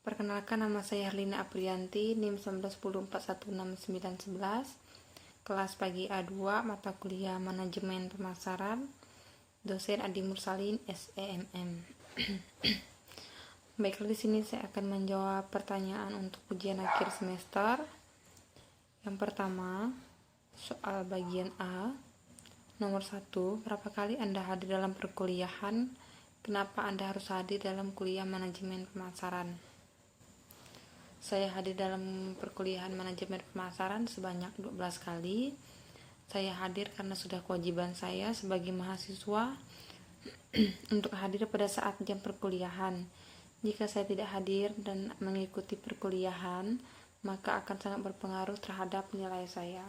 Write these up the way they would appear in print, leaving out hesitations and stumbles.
Perkenalkan, nama saya Herlina Aprianti, NIM 1910416911, kelas pagi A2, mata kuliah Manajemen Pemasaran, dosen Adi Mursalin, SEMM. Baiklah, di sini saya akan menjawab pertanyaan untuk ujian akhir semester. Yang pertama, soal bagian A. Nomor 1, berapa kali Anda hadir dalam perkuliahan? Kenapa Anda harus hadir dalam kuliah manajemen pemasaran? Saya hadir dalam perkuliahan manajemen pemasaran sebanyak 12 kali. Saya hadir karena sudah kewajiban saya sebagai mahasiswa untuk hadir pada saat jam perkuliahan. Jika saya tidak hadir dan mengikuti perkuliahan, maka akan sangat berpengaruh terhadap nilai saya.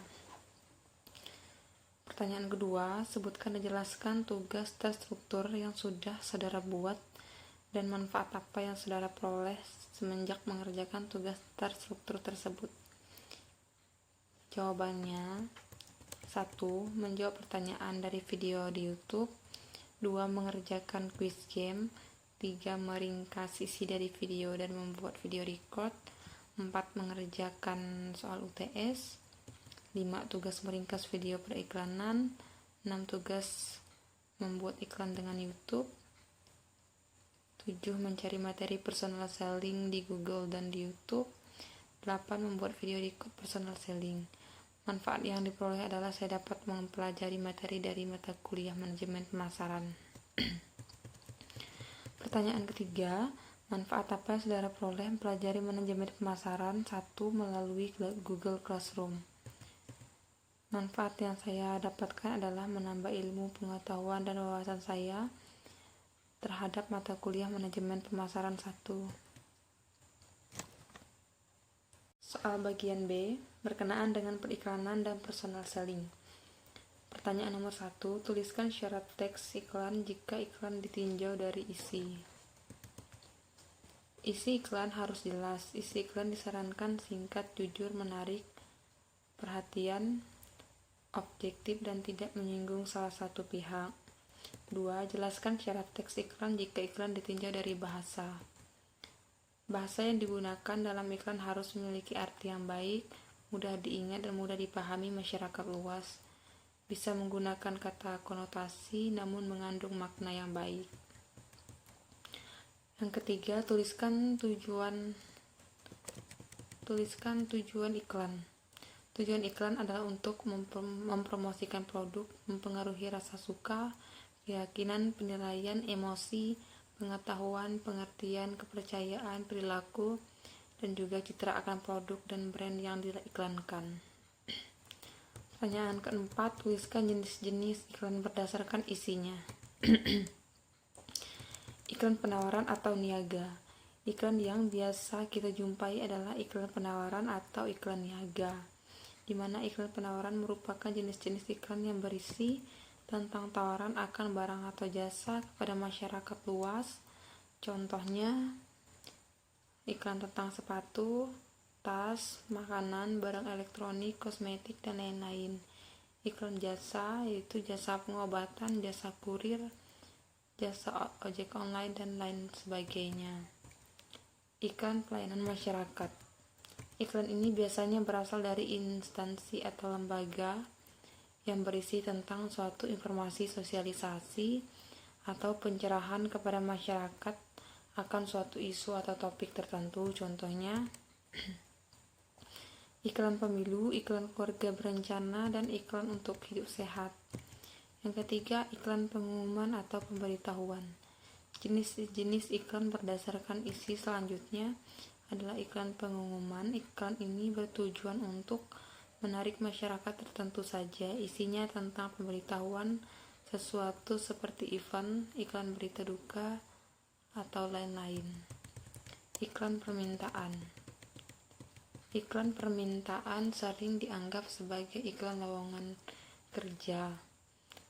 Pertanyaan kedua, sebutkan dan jelaskan tugas terstruktur yang sudah saudara buat dan manfaat apa yang saudara peroleh semenjak mengerjakan tugas terstruktur tersebut. Jawabannya: 1. Menjawab pertanyaan dari video di YouTube. 2. Mengerjakan quiz game. 3. Meringkas isi dari video dan membuat video record. 4. Mengerjakan soal UTS. 5. Tugas meringkas video periklanan. 6. Tugas membuat iklan dengan YouTube. 7. Mencari materi personal selling di Google dan di YouTube. 8. Membuat video record personal selling. Manfaat yang diperoleh adalah saya dapat mempelajari materi dari mata kuliah manajemen pemasaran. Pertanyaan ketiga, manfaat apa yang saudara peroleh mempelajari manajemen pemasaran? 1. Melalui Google Classroom. Manfaat yang saya dapatkan adalah menambah ilmu, pengetahuan, dan wawasan saya terhadap mata kuliah manajemen pemasaran 1. Soal bagian B, berkenaan dengan periklanan dan personal selling. Pertanyaan nomor 1, tuliskan syarat teks iklan jika iklan ditinjau dari isi. Isi iklan harus jelas. Isi iklan disarankan singkat, jujur, menarik perhatian, objektif, dan tidak menyinggung salah satu pihak. 2. Jelaskan syarat teks iklan jika iklan ditinjau dari bahasa. Bahasa yang digunakan dalam iklan harus memiliki arti yang baik, mudah diingat, dan mudah dipahami masyarakat luas. Bisa menggunakan kata konotasi namun mengandung makna yang baik. Yang ketiga, tuliskan tujuan iklan. Tujuan iklan adalah untuk mempromosikan produk, mempengaruhi rasa suka, keyakinan, penilaian, emosi, pengetahuan, pengertian, kepercayaan, perilaku, dan juga citra akan produk dan brand yang diiklankan. Pertanyaan keempat, tuliskan jenis-jenis iklan berdasarkan isinya. Iklan penawaran atau niaga. Iklan yang biasa kita jumpai adalah iklan penawaran atau iklan niaga, di mana iklan penawaran merupakan jenis-jenis iklan yang berisi tentang tawaran akan barang atau jasa kepada masyarakat luas. Contohnya, iklan tentang sepatu, tas, makanan, barang elektronik, kosmetik, dan lain-lain. Iklan jasa yaitu jasa pengobatan, jasa kurir, jasa ojek online, dan lain sebagainya. Iklan pelayanan masyarakat. Iklan ini biasanya berasal dari instansi atau lembaga yang berisi tentang suatu informasi sosialisasi atau pencerahan kepada masyarakat akan suatu isu atau topik tertentu. Contohnya, iklan pemilu, iklan keluarga berencana, dan iklan untuk hidup sehat. Yang ketiga, iklan pengumuman atau pemberitahuan. Jenis-jenis iklan berdasarkan isi selanjutnya adalah iklan pengumuman. Iklan ini bertujuan untuk menarik masyarakat tertentu saja. Isinya tentang pemberitahuan sesuatu seperti event, iklan berita duka, atau lain-lain. Iklan permintaan. Iklan permintaan sering dianggap sebagai iklan lowongan kerja.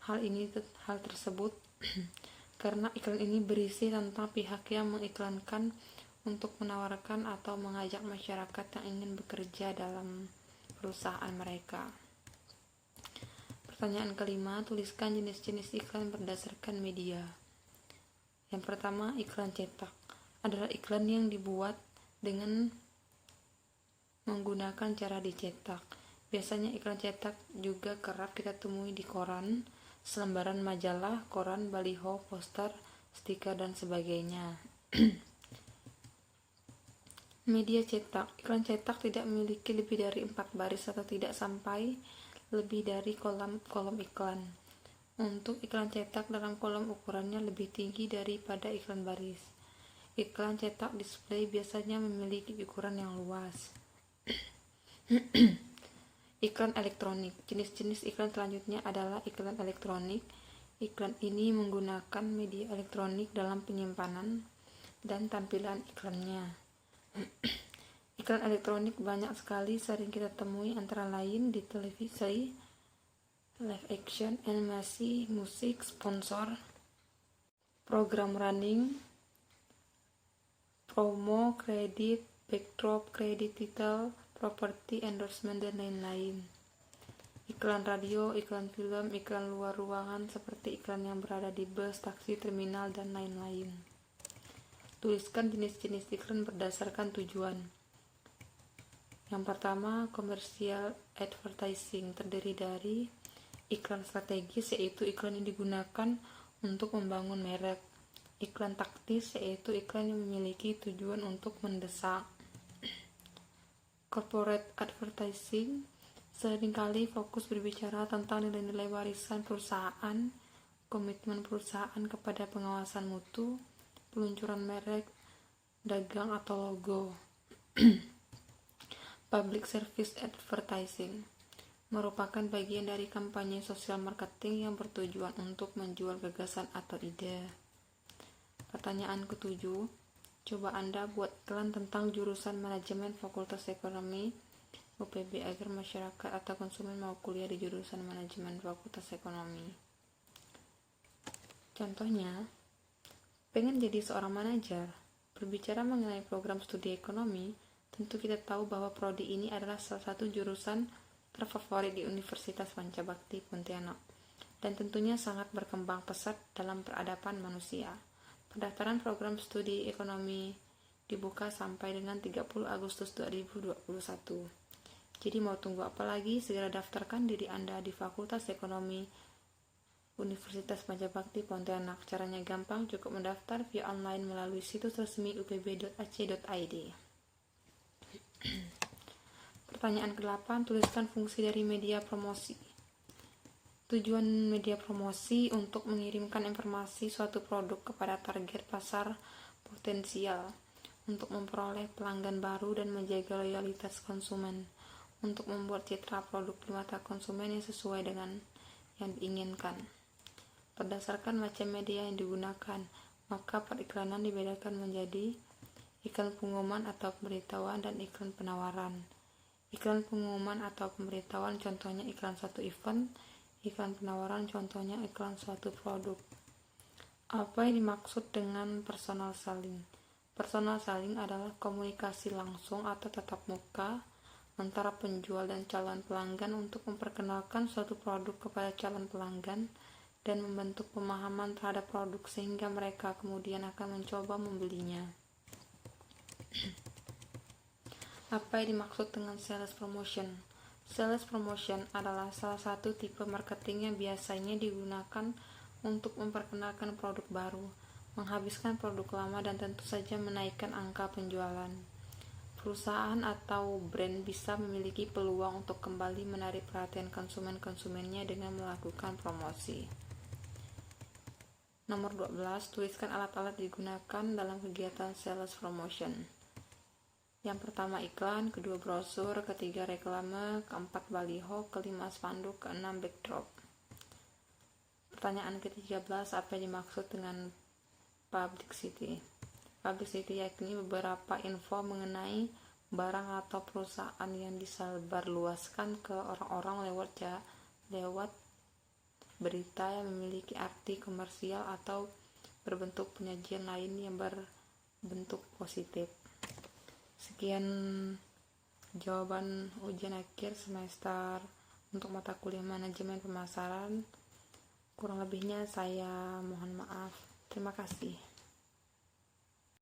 Hal tersebut karena iklan ini berisi tentang pihak yang mengiklankan untuk menawarkan atau mengajak masyarakat yang ingin bekerja dalam perusahaan mereka. Pertanyaan kelima, tuliskan jenis-jenis iklan berdasarkan media. Yang pertama, iklan cetak adalah iklan yang dibuat dengan menggunakan cara dicetak. Biasanya iklan cetak juga kerap kita temui di koran, selembaran majalah, koran, baliho, poster, stiker, dan sebagainya. Media cetak. Iklan cetak tidak memiliki lebih dari 4 baris atau tidak sampai lebih dari kolom iklan. Untuk iklan cetak dalam kolom ukurannya lebih tinggi daripada iklan baris. Iklan cetak display biasanya memiliki ukuran yang luas. Iklan elektronik. Jenis-jenis iklan selanjutnya adalah iklan elektronik. Iklan ini menggunakan media elektronik dalam penyimpanan dan tampilan iklannya. Iklan elektronik banyak sekali sering kita temui, antara lain di televisi, live action, animasi, musik, sponsor, program running, promo, kredit, backdrop, kredit title, properti, endorsement, dan lain-lain. Iklan radio, iklan film, iklan luar ruangan seperti iklan yang berada di bus, taksi, terminal, dan lain-lain. Tuliskan jenis-jenis iklan berdasarkan tujuan. Yang pertama, commercial advertising, terdiri dari iklan strategis, yaitu iklan yang digunakan untuk membangun merek. Iklan taktis, yaitu iklan yang memiliki tujuan untuk mendesak. Corporate advertising seringkali fokus berbicara tentang nilai-nilai warisan perusahaan, komitmen perusahaan kepada pengawasan mutu, peluncuran merek, dagang atau logo. Public service advertising merupakan bagian dari kampanye sosial marketing yang bertujuan untuk menjual gagasan atau ide. Pertanyaan ke-7, coba Anda buat iklan tentang jurusan manajemen Fakultas Ekonomi UPB agar masyarakat atau konsumen mau kuliah di jurusan manajemen Fakultas Ekonomi. Contohnya, pengen jadi seorang manajer. Berbicara mengenai program studi ekonomi, tentu kita tahu bahwa prodi ini adalah salah satu jurusan terfavorit di Universitas Pancabakti Pontianak dan tentunya sangat berkembang pesat dalam peradaban manusia. Pendaftaran program studi ekonomi dibuka sampai dengan 30 Agustus 2021. Jadi mau tunggu apa lagi? Segera daftarkan diri Anda di Fakultas Ekonomi Universitas Pancabakti Pontianak. Caranya gampang, cukup mendaftar via online melalui situs resmi upb.ac.id. Pertanyaan ke-8, tuliskan fungsi dari media promosi. Tujuan media promosi untuk mengirimkan informasi suatu produk kepada target pasar potensial, untuk memperoleh pelanggan baru dan menjaga loyalitas konsumen, untuk membuat citra produk di mata konsumen yang sesuai dengan yang diinginkan. Berdasarkan macam media yang digunakan, maka periklanan dibedakan menjadi iklan pengumuman atau pemberitahuan dan iklan penawaran. Iklan pengumuman atau pemberitahuan contohnya iklan suatu event, iklan penawaran contohnya iklan suatu produk. Apa yang dimaksud dengan personal selling? Personal selling adalah komunikasi langsung atau tatap muka antara penjual dan calon pelanggan untuk memperkenalkan suatu produk kepada calon pelanggan dan membentuk pemahaman terhadap produk sehingga mereka kemudian akan mencoba membelinya. Apa yang dimaksud dengan sales promotion? Sales promotion adalah salah satu tipe marketing yang biasanya digunakan untuk memperkenalkan produk baru, menghabiskan produk lama, dan tentu saja menaikkan angka penjualan. Perusahaan atau brand bisa memiliki peluang untuk kembali menarik perhatian konsumen-konsumennya dengan melakukan promosi. Nomor 12, tuliskan alat-alat digunakan dalam kegiatan sales promotion. Yang pertama iklan, kedua brosur, ketiga reklame, keempat baliho, kelima spanduk, keenam backdrop. Pertanyaan ke-13, apa yang dimaksud dengan publicity? Publicity yakni beberapa info mengenai barang atau perusahaan yang disebarluaskan ke orang-orang lewat berita yang memiliki arti komersial atau berbentuk penyajian lain yang berbentuk positif. Sekian jawaban ujian akhir semester untuk mata kuliah manajemen pemasaran. Kurang lebihnya saya mohon maaf. Terima kasih.